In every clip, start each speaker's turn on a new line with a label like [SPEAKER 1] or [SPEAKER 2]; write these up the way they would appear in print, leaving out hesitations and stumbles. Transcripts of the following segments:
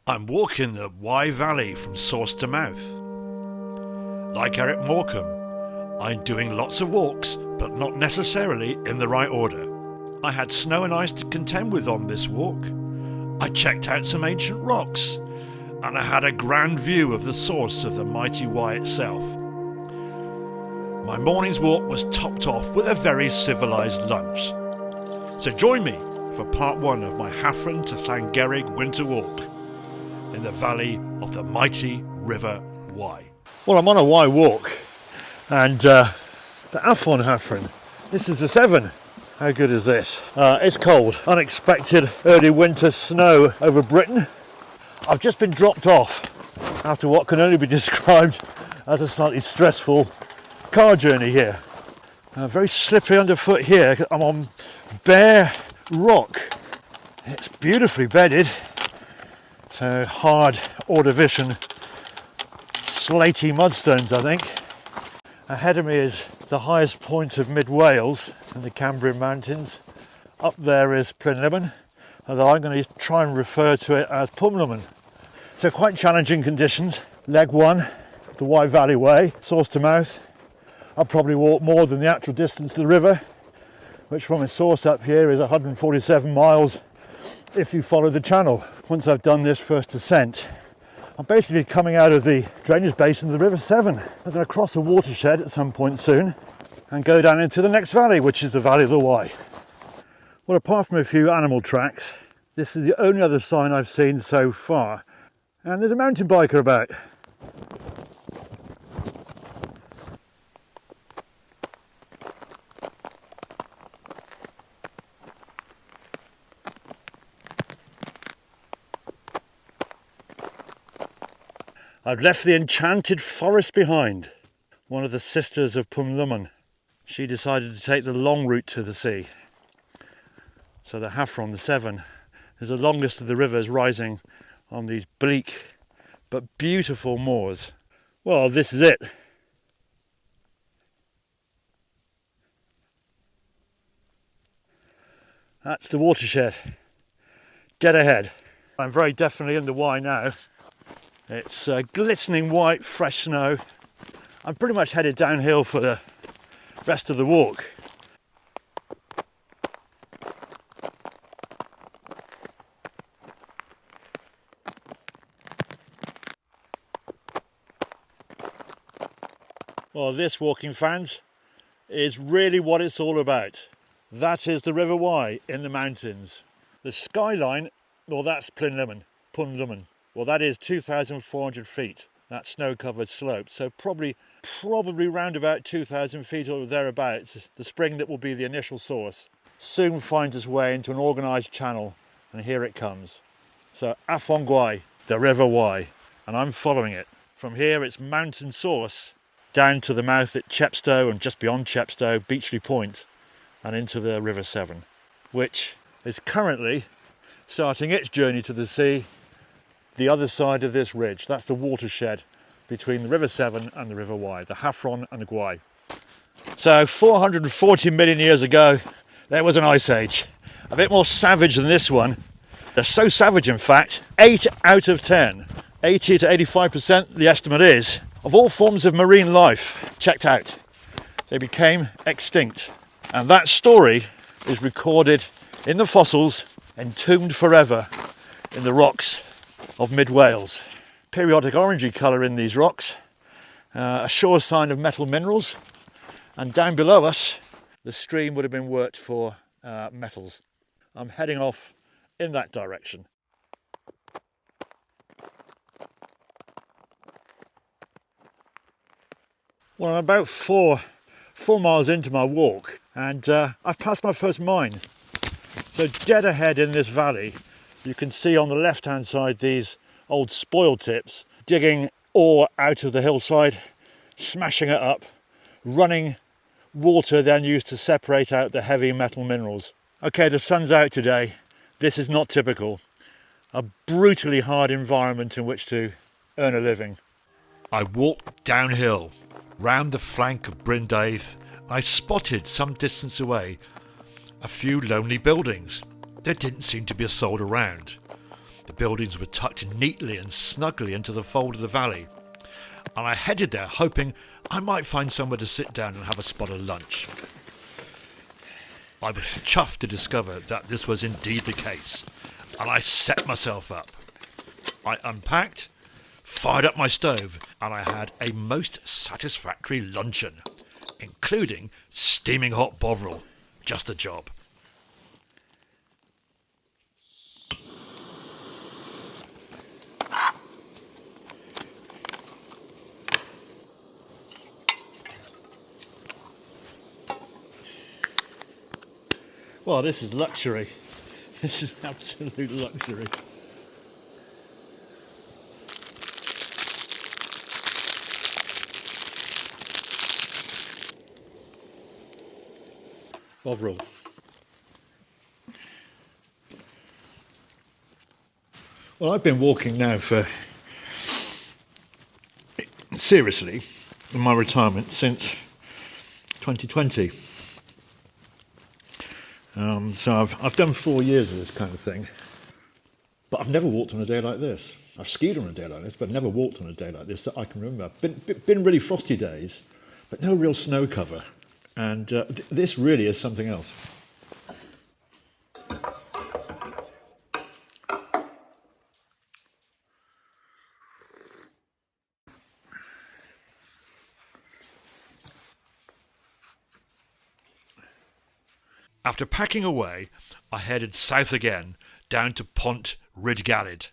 [SPEAKER 1] I'm walking the Wye Valley from source to mouth. Like Eric Morecambe, I'm doing lots of walks, but not necessarily in the right order. I had snow and ice to contend with on this walk. I checked out some ancient rocks, and I had a grand view of the source of the mighty Wye itself. My morning's walk was topped off with a very civilised lunch. So join me for part one of my Heartened to Llanfair-ym-Muallt winter walk in the valley of the mighty River Wye. Well, I'm on a Wye walk, and the Afon Heartened. This is the 7. How good is this? It's cold. Unexpected early winter snow over Britain. I've just been dropped off after what can only be described as a slightly stressful car journey here. Very slippery underfoot here. I'm on bare rock. It's beautifully bedded. So hard Ordovician slaty mudstones, I think. Ahead of me is the highest point of mid-Wales in the Cambrian Mountains. Up there is Pumlumon, although I'm going to try and refer to it as Pumlumon. So quite challenging conditions. Leg 1, the Wye Valley Way, source to mouth. I'll probably walk more than the actual distance to the river, which from its source up here is 147 miles if you follow the channel. Once I've done this first descent, I'm basically coming out of the drainage basin of the River Severn. I'm going to cross a watershed at some point soon and go down into the next valley, which is the Valley of the Wye. Well, apart from a few animal tracks, this is the only other sign I've seen so far. And there's a mountain biker about. I've left the enchanted forest behind. One of the sisters of Pumlumon. She decided to take the long route to the sea. So the Heartened, the 7, is the longest of the rivers rising on these bleak but beautiful moors. Well, this is it. That's the watershed. Dead ahead. I'm very definitely in the Wye now. It's glistening white, fresh snow. I'm pretty much headed downhill for the rest of the walk. Well, this, walking fans, is really what it's all about. That is the River Wye in the mountains. The skyline, well, that's Pumlumon. Well, that is 2,400 feet, that snow-covered slope. So probably round about 2,000 feet or thereabouts, the spring that will be the initial source soon finds its way into an organised channel, and here it comes. So Afon Wye, the River Wye, and I'm following it. From here, its mountain source down to the mouth at Chepstow, and just beyond Chepstow, Beachley Point, and into the River Severn, which is currently starting its journey to the sea the other side of this ridge. That's the watershed between the River Severn and the River Wye, the Heartened and the Wye. So 440 million years ago, there was an ice age, a bit more savage than this one. They're so savage, in fact, 8 out of 10, 80 to 85% the estimate is, of all forms of marine life checked out. They became extinct. And that story is recorded in the fossils, entombed forever in the rocks of mid-Wales. Periodic orangey colour in these rocks, a sure sign of metal minerals, and down below us the stream would have been worked for metals. I'm heading off in that direction. Well, I'm about four miles into my walk, and I've passed my first mine. So dead ahead in this valley, you can see on the left-hand side these old spoil tips digging ore out of the hillside, smashing it up, running water then used to separate out the heavy metal minerals. Okay, the sun's out today. This is not typical. A brutally hard environment in which to earn a living. I walked downhill, round the flank of Bryndaith. I spotted some distance away a few lonely buildings. There didn't seem to be a soul around. The buildings were tucked neatly and snugly into the fold of the valley, and I headed there hoping I might find somewhere to sit down and have a spot of lunch. I was chuffed to discover that this was indeed the case, and I set myself up. I unpacked, fired up my stove, and I had a most satisfactory luncheon, including steaming hot bovril. Just a job. Well, this is luxury. This is absolute luxury. Bovril. Well, I've been walking now for, seriously, in my retirement since 2020. So I've done 4 years of this kind of thing, but I've never walked on a day like this. I've skied on a day like this, but never walked on a day like this that I can remember. Been really frosty days, but no real snow cover, and this really is something else. After packing away, I headed south again, down to Pont Rydgalid.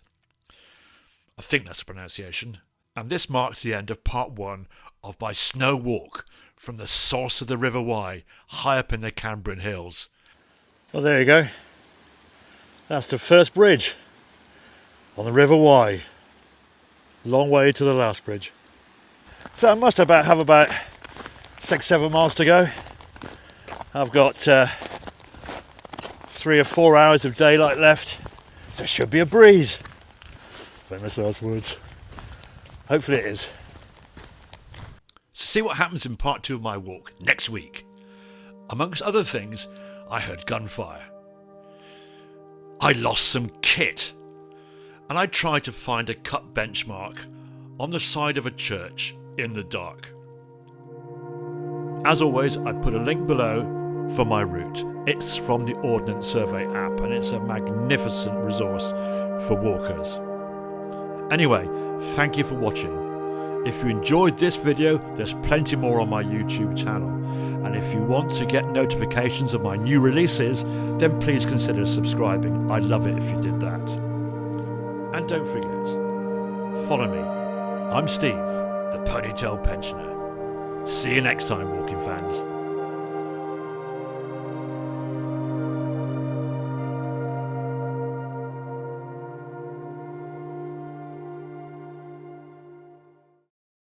[SPEAKER 1] I think that's the pronunciation. And this marks the end of part 1 of my snow walk from the source of the River Wye, high up in the Cambrian Hills. Well, there you go. That's the first bridge on the River Wye. Long way to the last bridge. So I must have about 6-7 miles to go. I've got 3 or 4 hours of daylight left, so it should be a breeze. Famous last words. Hopefully it is. So see what happens in part 2 of my walk next week. Amongst other things, I heard gunfire. I lost some kit, and I tried to find a cut benchmark on the side of a church in the dark. As always, I put a link below for my route. It's from the Ordnance Survey app, and it's a magnificent resource for walkers. Anyway, thank you for watching. If you enjoyed this video, there's plenty more on my YouTube channel, and if you want to get notifications of my new releases, then please consider subscribing. I'd love it if you did that. And don't forget, follow me. I'm Steve, the Ponytail Pensioner. See you next time, walking fans.